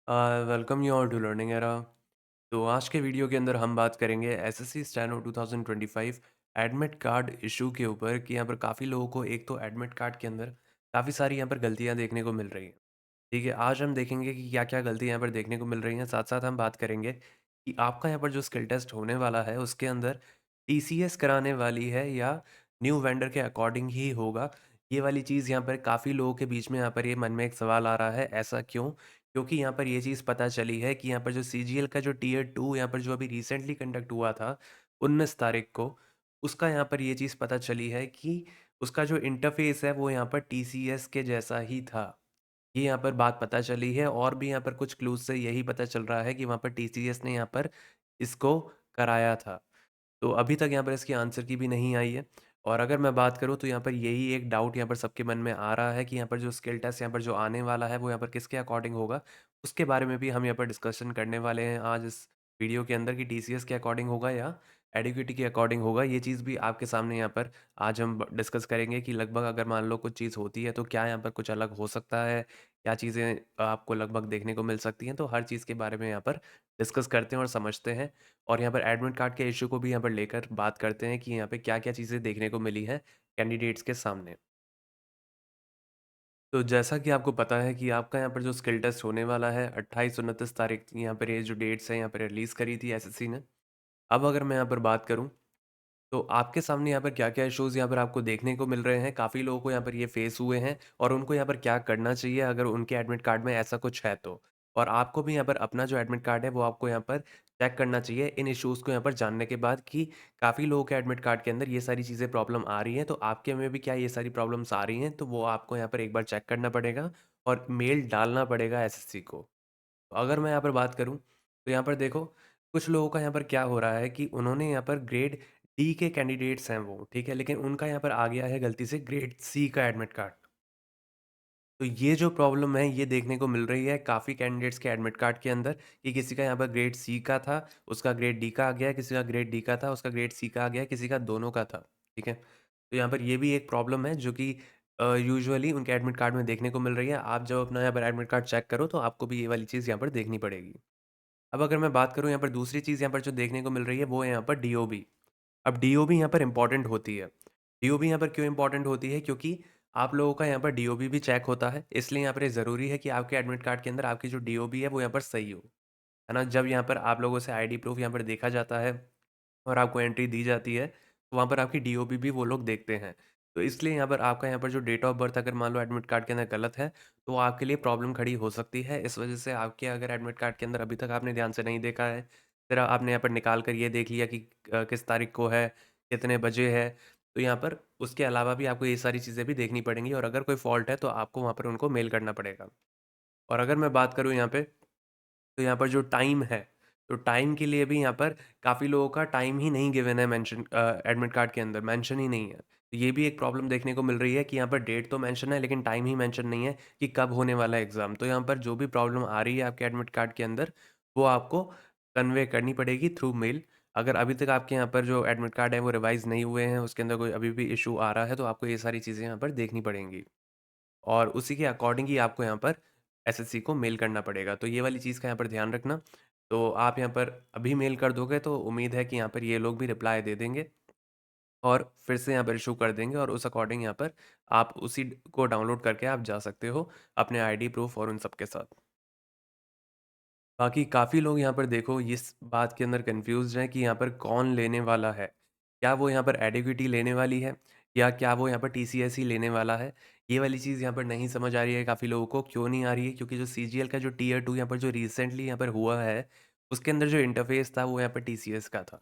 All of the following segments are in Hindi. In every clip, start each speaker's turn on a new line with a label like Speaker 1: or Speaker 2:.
Speaker 1: Welcome you all to learning era. तो आज के वीडियो के अंदर हम बात करेंगे SSC steno 2025 admit card issue के ऊपर कि यहाँ पर काफ़ी लोगों को एक तो एडमिट कार्ड के अंदर काफ़ी सारी यहाँ पर गलतियाँ देखने को मिल रही हैं। ठीक है, आज हम देखेंगे कि क्या क्या गलतियाँ यहाँ पर देखने को मिल रही हैं। साथ साथ हम बात करेंगे कि आपका यहाँ पर जो स्किल टेस्ट होने वाला है उसके अंदर टीसीएस कराने वाली है या न्यू वेंडर के अकॉर्डिंग ही होगा। ये वाली चीज़ यहाँ पर काफ़ी लोगों के बीच में यहाँ पर ये मन में एक सवाल आ रहा है, ऐसा क्यों? क्योंकि यहाँ पर ये चीज़ पता चली है कि यहाँ पर जो सीजीएल का जो टियर 2 यहाँ पर जो अभी रिसेंटली कंडक्ट हुआ था 19 तारीख को, उसका यहाँ पर ये चीज़ पता चली है कि उसका जो इंटरफ़ेस है वो यहाँ पर टीसीएस के जैसा ही था। ये यहाँ पर बात पता चली है और भी यहाँ पर कुछ क्लूज़ से यही पता चल रहा है कि वहाँ पर टीसीएस ने यहाँ पर इसको कराया था। तो अभी तक यहाँ पर इसकी आंसर की भी नहीं आई है। और अगर मैं बात करूँ तो यहाँ पर यही एक डाउट यहाँ पर सबके मन में आ रहा है कि यहाँ पर जो स्किल टेस्ट यहाँ पर जो आने वाला है वो यहाँ पर किसके अकॉर्डिंग होगा। उसके बारे में भी हम यहाँ पर डिस्कशन करने वाले हैं आज इस वीडियो के अंदर कि टीसीएस के अकॉर्डिंग होगा या एडिक्विटी के अकॉर्डिंग होगा। ये चीज़ भी आपके सामने यहाँ पर आज हम डिस्कस करेंगे कि लगभग अगर मान लो कुछ चीज़ होती है तो क्या यहाँ पर कुछ अलग हो सकता है, क्या चीज़ें आपको लगभग देखने को मिल सकती हैं। तो हर चीज़ के बारे में यहाँ पर डिस्कस करते हैं और समझते हैं। और यहाँ पर एडमिट कार्ड के इश्यू को भी यहाँ पर लेकर बात करते हैं कि यहाँ पे क्या-क्या चीज़ें देखने को मिली हैं कैंडिडेट्स के सामने। तो जैसा कि आपको पता है कि आपका यहाँ पर जो स्किल टेस्ट होने वाला है 28-29 तारीख यहाँ पर ये जो डेट्स हैं यहाँ पर रिलीज़ करी थी एसएससी ने। अब अगर मैं यहाँ पर बात करूँ तो आपके सामने यहाँ पर क्या-क्या इश्यूज़ यहाँ पर आपको देखने को मिल रहे हैं? काफ़ी लोगों को यहाँ पर ये फेस हुए हैं और उनको यहाँ पर क्या करना चाहिए अगर उनके एडमिट कार्ड में ऐसा कुछ है तो? और आपको भी यहाँ पर अपना जो एडमिट कार्ड है वो आपको यहाँ पर चेक करना चाहिए इन इश्यूज़ को यहाँ पर जानने के बाद कि काफ़ी लोगों के एडमिट कार्ड के अंदर ये सारी चीज़ें प्रॉब्लम आ रही हैं, तो आपके में भी क्या ये सारी प्रॉब्लम्स आ रही हैं? तो वो आपको यहाँ पर एक बार चेक करना पड़ेगा और मेल डालना पड़ेगा एसएससी को। अगर मैं यहाँ पर बात करूँ, तो यहाँ पर देखो, कुछ लोगों का यहाँ पर क्या हो रहा है कि उन्होंने यहाँ पर ग्रेड डी के कैंडिडेट्स हैं वो, ठीक है? लेकिन उनका यहाँ पर आ गया है गलती से ग्रेड सी का एडमिट कार्ड। तो ये जो प्रॉब्लम है, ये देखने को मिल रही है काफ़ी कैंडिडेट्स के एडमिट कार्ड के अंदर कि किसी का यहाँ पर ग्रेड सी का था, उसका ग्रेड डी का आ गया, किसी का ग्रेड डी का था, उसका ग्रेड सी का आ गया, किसी का दोनों का था, ठीक है? तो यहाँ पर ये भी एक प्रॉब्लम है जो कि यूजुअली उनके एडमिट कार्ड में देखने को मिल रही है। आप जब अपना यहाँ पर एडमिट कार्ड चेक करो, तो आपको भी ये वाली चीज़ यहाँ पर देखनी पड़ेगी। अब अगर मैं बात करूँ यहाँ पर दूसरी चीज़ यहाँ पर जो देखने को मिल रही है वो है यहाँ पर डीओबी। अब डीओबी यहाँ पर इम्पोर्टेंट होती है। डीओबी यहाँ पर क्यों इम्पोर्टेंट होती है? क्योंकि आप लोगों का यहाँ पर डीओबी भी चेक होता है, इसलिए यहाँ पर ये ज़रूरी है कि आपके एडमिट कार्ड के अंदर आपकी जो डीओबी है वो यहाँ पर सही हो, है ना? जब यहाँ पर आप लोगों से आईडी प्रूफ यहाँ पर देखा जाता है और आपको एंट्री दी जाती है, तो वहाँ पर आपकी डीओबी भी वो लोग देखते हैं। तो इसलिए यहाँ पर आपका यहाँ पर जो डेट ऑफ बर्थ अगर मान लो एडमिट कार्ड के अंदर गलत है, तो आपके लिए प्रॉब्लम खड़ी हो सकती है। इस वजह से आपके अगर एडमिट कार्ड के अंदर अभी तक आपने ध्यान से नहीं देखा है, फिर आपने यहाँ पर निकाल कर ये देख लिया कि किस तारीख को है, कितने बजे है, तो यहाँ पर उसके अलावा भी आपको ये सारी चीज़ें भी देखनी पड़ेंगी और अगर कोई फ़ॉल्ट है, तो आपको वहाँ पर उनको मेल करना पड़ेगा। और अगर मैं बात करूँ यहाँ पे तो यहाँ पर जो टाइम है, तो टाइम के लिए भी यहाँ पर काफ़ी लोगों का टाइम ही नहीं गिवन है मेंशन एडमिट कार्ड के अंदर मेंशन ही नहीं है। तो ये भी एक प्रॉब्लम देखने को मिल रही है कि यहाँ पर डेट तो मेंशन है लेकिन टाइम ही मेंशन नहीं है कि कब होने वाला है एग्ज़ाम। तो यहाँ पर जो भी प्रॉब्लम आ रही है आपके एडमिट कार्ड के अंदर, वो आपको कन्वे करनी पड़ेगी थ्रू मेल। अगर अभी तक आपके यहाँ पर जो एडमिट कार्ड है वो रिवाइज़ नहीं हुए हैं, उसके अंदर कोई अभी भी इश्यू आ रहा है, तो आपको ये सारी चीज़ें यहाँ पर देखनी पड़ेंगी। और उसी के अकॉर्डिंग ही आपको यहाँ पर एसएससी को मेल करना पड़ेगा। तो ये वाली चीज़ का यहाँ पर ध्यान रखना। तो आप यहाँ पर अभी मेल कर दोगे तो उम्मीद है कि यहाँ पर ये लोग भी रिप्लाई दे देंगे और फिर से यहाँ पर इश्यू कर देंगे और उस अकॉर्डिंग यहाँ पर आप उसी को डाउनलोड करके आप जा सकते हो अपने आईडी प्रूफ और उन सब के साथ। बाकी काफ़ी लोग यहाँ पर देखो इस बात के अंदर कन्फ्यूज़्ड हैं कि यहाँ पर कौन लेने वाला है। क्या वो यहाँ पर एडिक्विटी लेने वाली है या क्या वो यहाँ पर टीसीएस ही लेने वाला है? ये वाली चीज़ यहाँ पर नहीं समझ आ रही है काफ़ी लोगों को। क्यों नहीं आ रही है? क्योंकि जो सीजीएल का जो टियर 2 यहाँ पर जो रिसेंटली यहाँ पर हुआ है, उसके अंदर जो इंटरफ़ेस था वो यहाँ पर टीसीएस का था।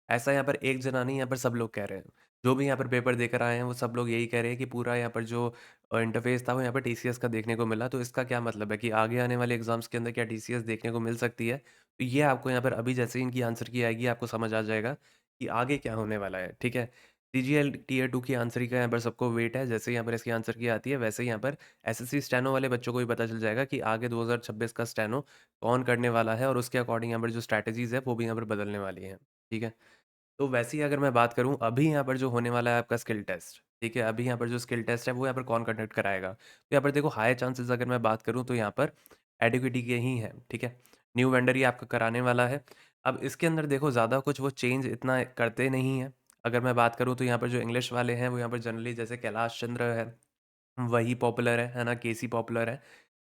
Speaker 1: ऐसा यहाँ पर एक जना नहीं, यहाँ पर सब लोग कह रहे हैं। जो भी यहाँ पर पेपर देकर आए हैं, वो सब लोग यही कह रहे हैं कि पूरा यहाँ पर जो इंटरफ़ेस था, वो यहाँ पर टीसीएस का देखने को मिला। तो इसका क्या मतलब है कि आगे आने वाले एग्ज़ाम्स के अंदर क्या टीसीएस देखने को मिल सकती है? तो ये आपको यहाँ पर अभी जैसे ही इनकी आंसर की आएगी, आपको समझ आ जाएगा कि आगे क्या होने वाला है, ठीक है? सीजीएल टियर 2 की आंसर का यहाँ पर सबको वेट है। जैसे ही यहाँ पर इसकी आंसर की आती है, वैसे ही यहाँ पर एसएससी स्टेनो वाले बच्चों को भी पता चल जाएगा कि आगे 2026 का स्टेनो कौन करने वाला है और उसके अकॉर्डिंग यहाँ पर जो स्ट्रैटेजीज़ है, वो भी यहाँ पर बदलने वाली हैं, ठीक है? तो वैसे ही अगर मैं बात करूँ, अभी यहाँ पर जो होने वाला है आपका स्किल टेस्ट, ठीक है? अभी यहाँ पर जो स्किल टेस्ट है, वो यहाँ पर कौन कंडक्ट कराएगा? तो यहाँ पर देखो हाई चांसेस अगर मैं बात करूँ तो यहाँ पर एडिक्विटी के ही हैं, ठीक है? न्यू वेंडर ही आपका कराने वाला है। अब इसके अंदर देखो ज़्यादा कुछ वो चेंज इतना करते नहीं हैं। अगर मैं बात करूँ तो यहाँ पर जो इंग्लिश वाले हैं, वो यहाँ पर जनरली जैसे कैलाश चंद्र है, वही पॉपुलर है ना? केसी पॉपुलर है।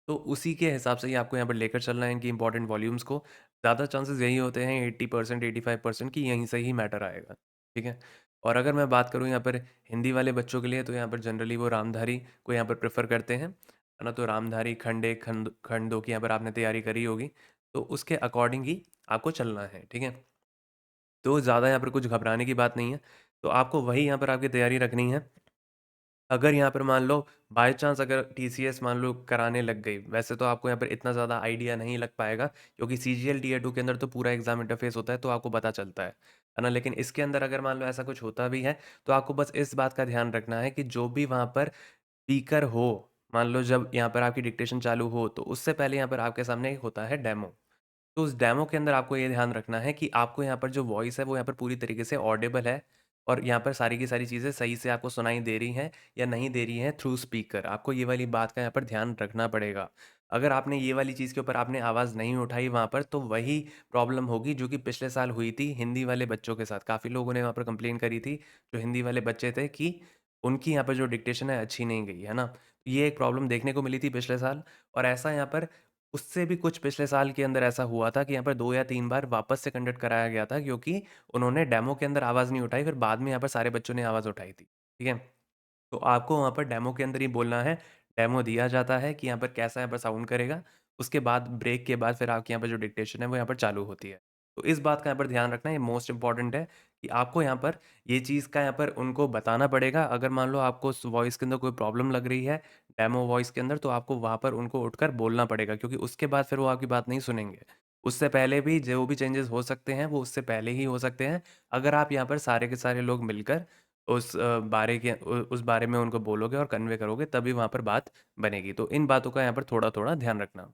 Speaker 1: तो उसी के हिसाब से ही आपको यहाँ पर लेकर चलना है इनकी इम्पोर्टेंट वॉल्यूम्स को। ज़्यादा चांसेस यही होते हैं 80% 85% कि यहीं से ही मैटर आएगा, ठीक है? और अगर मैं बात करूँ यहाँ पर हिंदी वाले बच्चों के लिए, तो यहाँ पर जनरली वो रामधारी को यहाँ पर प्रेफ़र करते हैं, है ना? तो रामधारी खंड 1, खंड 2 की यहाँ पर आपने तैयारी करी होगी, तो उसके अकॉर्डिंग ही आपको चलना है, ठीक है? तो ज़्यादा यहाँ पर कुछ घबराने की बात नहीं है, तो आपको वही यहाँ पर आपकी तैयारी रखनी है। अगर यहाँ पर मान लो बाय चांस अगर टीसीएस मान लो कराने लग गई, वैसे तो आपको यहाँ पर इतना ज़्यादा आइडिया नहीं लग पाएगा, क्योंकि सीजीएल टीयर 2 के अंदर तो पूरा एग्जाम इंटरफेस होता है, तो आपको पता चलता है ना? लेकिन इसके अंदर अगर मान लो ऐसा कुछ होता भी है, तो आपको बस इस बात का ध्यान रखना है कि जो भी वहाँ पर स्पीकर हो, मान लो जब यहाँ पर आपकी डिक्टेशन चालू हो, तो उससे पहले यहाँ पर आपके सामने एक होता है डेमो। तो उस डेमो के अंदर आपको ये ध्यान रखना है कि आपको यहाँ पर जो वॉइस है वो यहाँ पर पूरी तरीके से ऑडिबल है, और यहाँ पर सारी की सारी चीज़ें सही से आपको सुनाई दे रही हैं या नहीं दे रही हैं थ्रू स्पीकर। आपको ये वाली बात का यहाँ पर ध्यान रखना पड़ेगा। अगर आपने ये वाली चीज़ के ऊपर आपने आवाज़ नहीं उठाई वहाँ पर, तो वही प्रॉब्लम होगी जो कि पिछले साल हुई थी हिंदी वाले बच्चों के साथ। काफ़ी लोगों ने वहाँ पर कंप्लेन करी थी, जो हिंदी वाले बच्चे थे, कि उनकी यहाँ पर जो डिक्टेशन है अच्छी नहीं गई, है ना? ये एक प्रॉब्लम देखने को मिली थी पिछले साल, और ऐसा यहाँ पर उससे भी कुछ पिछले साल के अंदर ऐसा हुआ था कि यहाँ पर 2 या 3 बार वापस से कंडक्ट कराया गया था, क्योंकि उन्होंने डेमो के अंदर आवाज़ नहीं उठाई, फिर बाद में यहाँ पर सारे बच्चों ने आवाज़ उठाई थी, ठीक है? तो आपको वहाँ पर डेमो के अंदर ही बोलना है, डेमो दिया जाता है कि यहाँ पर कैसा यहाँ पर साउंड करेगा, उसके बाद ब्रेक के बाद फिर आपके यहाँ पर जो डिक्टेशन है वो यहाँ पर चालू होती है। तो इस बात का यहाँ पर ध्यान रखना, ये मोस्ट इम्पोर्टेंट है कि आपको यहाँ पर ये चीज़ का यहाँ पर उनको बताना पड़ेगा। अगर मान लो आपको उस वॉइस के अंदर कोई प्रॉब्लम लग रही है, डेमो वॉइस के अंदर, तो आपको वहाँ पर उनको उठकर बोलना पड़ेगा, क्योंकि उसके बाद फिर वो आपकी बात नहीं सुनेंगे। उससे पहले भी जो भी चेंजेस हो सकते हैं, वो उससे पहले ही हो सकते हैं, अगर आप यहाँ पर सारे के सारे लोग मिलकर उस बारे में उनको बोलोगे और कन्वे करोगे, तभी वहाँ पर बात बनेगी। तो इन बातों का यहाँ पर थोड़ा-थोड़ा ध्यान रखना।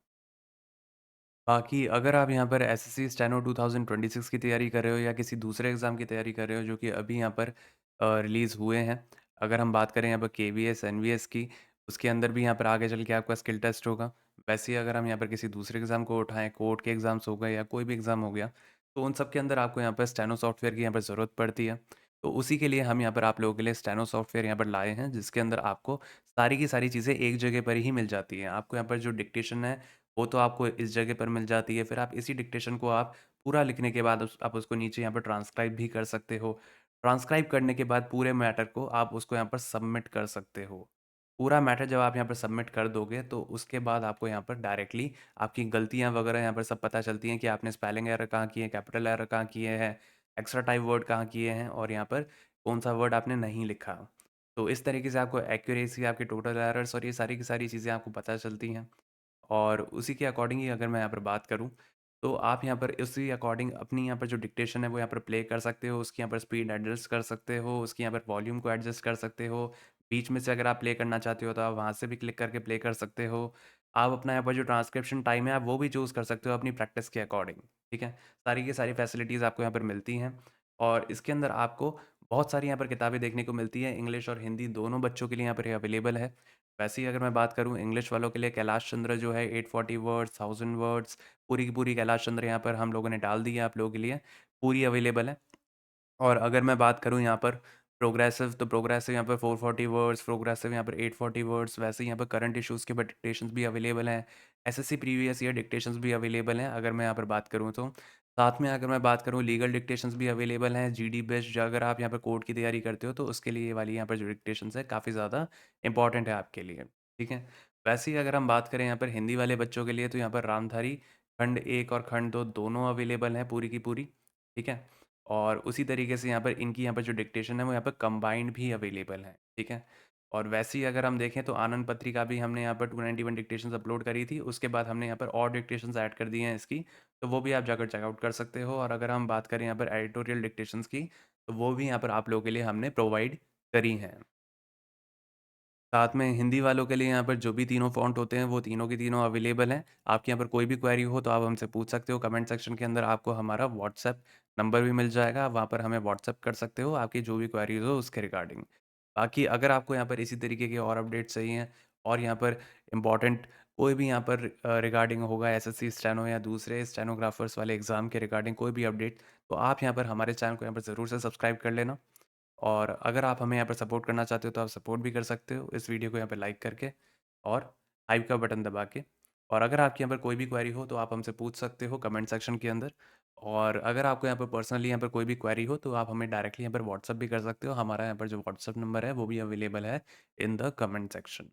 Speaker 1: बाकी अगर आप यहाँ पर एसएससी स्टेनो 2026 की तैयारी कर रहे हो या किसी दूसरे एग्ज़ाम की तैयारी कर रहे हो जो कि अभी यहाँ पर रिलीज़ हुए हैं, अगर हम बात करें यहाँ पर केवीएस, एनवीएस की, उसके अंदर भी यहाँ पर आगे चल के आपका स्किल टेस्ट होगा। वैसे ही अगर हम यहाँ पर किसी दूसरे एग्ज़ाम को उठाएँ, कोर्ट के एग्ज़ाम्स हो गए या कोई भी एग्ज़ाम हो गया, तो उन सब के अंदर आपको यहाँ पर स्टेनो सॉफ्टवेयर की यहाँ पर ज़रूरत पड़ती है। तो उसी के लिए हम यहाँ पर आप लोगों के लिए स्टेनो सॉफ्टवेयर यहाँ पर लाए हैं, जिसके अंदर आपको सारी की सारी चीज़ें एक जगह पर ही मिल जाती हैं। आपको यहाँ पर जो डिक्टेशन है, वो तो आपको इस जगह पर मिल जाती है, फिर आप इसी डिक्टेशन को आप पूरा लिखने के बाद आप उसको नीचे यहाँ पर ट्रांसक्राइब भी कर सकते हो। ट्रांसक्राइब करने के बाद पूरे मैटर को आप उसको यहाँ पर सबमिट कर सकते हो। पूरा मैटर जब आप यहाँ पर सबमिट कर दोगे, तो उसके बाद आपको यहाँ पर डायरेक्टली आपकी गलतियाँ वगैरह यहाँ पर सब पता चलती हैं कि आपने स्पेलिंग एरर कहाँ किए हैं, कैपिटल एरर कहाँ किए हैं, एक्स्ट्रा टाइप वर्ड कहाँ किए हैं, और यहाँ पर कौन-सा वर्ड आपने नहीं लिखा। तो इस तरीके से आपको एक्यूरेसी, आपके टोटल एरर्स और ये सारी की सारी चीज़ें आपको पता चलती हैं। और उसी के अकॉर्डिंग ही अगर मैं यहाँ पर बात करूँ, तो आप यहाँ पर उसी अकॉर्डिंग अपनी यहाँ पर जो डिक्टेशन है वो यहाँ पर प्ले कर सकते हो, उसकी यहाँ पर स्पीड एडजस्ट कर सकते हो, उसकी यहाँ पर वॉल्यूम को एडजस्ट कर सकते हो। बीच में से अगर आप प्ले करना चाहते हो तो आप वहाँ से भी क्लिक करके प्ले कर सकते हो। आप अपना यहाँ पर जो ट्रांसक्रिप्शन टाइम है आप वो भी चूज़ कर सकते हो अपनी प्रैक्टिस के अकॉर्डिंग, ठीक है? सारी की सारी फैसिलिटीज़ आपको यहाँ पर मिलती हैं, और इसके अंदर आपको बहुत सारी यहाँ पर किताबें देखने को मिलती हैं, इंग्लिश और हिंदी दोनों बच्चों के लिए यहाँ पर ये अवेलेबल है। वैसे ही अगर मैं बात करूँ इंग्लिश वालों के लिए, कैलाश चंद्र जो है 840 वर्ड्स, 1000 वर्ड्स, पूरी की पूरी कैलाश चंद्र यहाँ पर हम लोगों ने डाल दी है आप लोगों के लिए, पूरी अवेलेबल है। और अगर मैं बात करूँ यहाँ पर प्रोग्रेसिव, तो प्रोग्रेसिव यहाँ पर 440 वर्ड्स, प्रोग्रेसिव यहाँ पर 840 वर्ड्स, वैसे ही यहाँ पर करंट इश्यूज़ के ऊपर डिक्टेशंस भी अवेलेबल हैं। एसएससी प्रीवियस ईयर डिक्टेशंस भी अवेलेबल हैं, अगर मैं यहाँ पर बात करूँ तो। साथ में अगर मैं बात करूँ लीगल डिक्टेशंस भी अवेलेबल हैं, जीडी बेस्ड अगर आप यहाँ पर कोर्ट की तैयारी करते हो, तो उसके लिए ये वाली यहाँ पर जो डिक्टेशंस है काफ़ी ज़्यादा इंपॉर्टेंट है आपके लिए, ठीक है? वैसे ही अगर हम बात करें यहाँ पर हिंदी वाले बच्चों के लिए, तो यहाँ पर रामधारी खंड 1 और खंड 2 दोनों अवेलेबल हैं पूरी की पूरी, ठीक है? और उसी तरीके से यहाँ पर इनकी यहाँ पर जो डिक्टेशन है वो यहाँ पर कंबाइंड भी अवेलेबल है, ठीक है? और वैसे ही अगर हम देखें तो आनंद पत्रिका भी हमने यहाँ पर 291 डिक्टेशंस अपलोड करी थी, उसके बाद हमने यहाँ पर और डिक्टेशंस ऐड कर दी हैं इसकी, तो वो भी आप जाकर चेकआउट कर सकते हो। और अगर हम बात करें यहाँ पर एडिटोरियल डिक्टेशंस की, तो वो भी यहाँ पर आप लोगों के लिए हमने प्रोवाइड करी हैं। साथ में हिंदी वालों के लिए यहाँ पर जो भी तीनों फ़ॉन्ट होते हैं, वो तीनों के तीनों अवेलेबल हैं। आपके यहाँ पर कोई भी क्वेरी हो तो आप हमसे पूछ सकते हो, कमेंट सेक्शन के अंदर आपको हमारा व्हाट्सएप नंबर भी मिल जाएगा, आप वहाँ पर हमें व्हाट्सएप कर सकते हो, आपकी जो भी क्वेरीज़ हो उसके रिगार्डिंग। बाकी अगर आपको यहाँ पर इसी तरीके के और अपडेट्स चाहिए और यहाँ पर इम्पोर्टेंट कोई भी यहाँ पर रिगार्डिंग होगा एसएससी स्टेनो या दूसरे स्टेनोग्राफर्स वाले एग्ज़ाम के रिगार्डिंग कोई भी अपडेट, तो आप यहाँ पर हमारे चैनल को यहाँ पर ज़रूर से सब्सक्राइब कर लेना। और अगर आप हमें यहाँ पर सपोर्ट करना चाहते हो तो आप सपोर्ट भी कर सकते हो इस वीडियो को यहाँ पे लाइक करके और हाइप का बटन दबा के। और अगर आपके यहाँ पर कोई भी क्वेरी हो तो आप हमसे पूछ सकते हो कमेंट सेक्शन के अंदर। और अगर आपको यहाँ पर पर्सनली यहाँ पर कोई भी क्वेरी हो तो आप हमें डायरेक्टली यहाँ पर व्हाट्सअप भी कर सकते हो। हमारा यहाँ पर जो व्हाट्सअप नंबर है वो भी अवेलेबल है इन द कमेंट सेक्शन।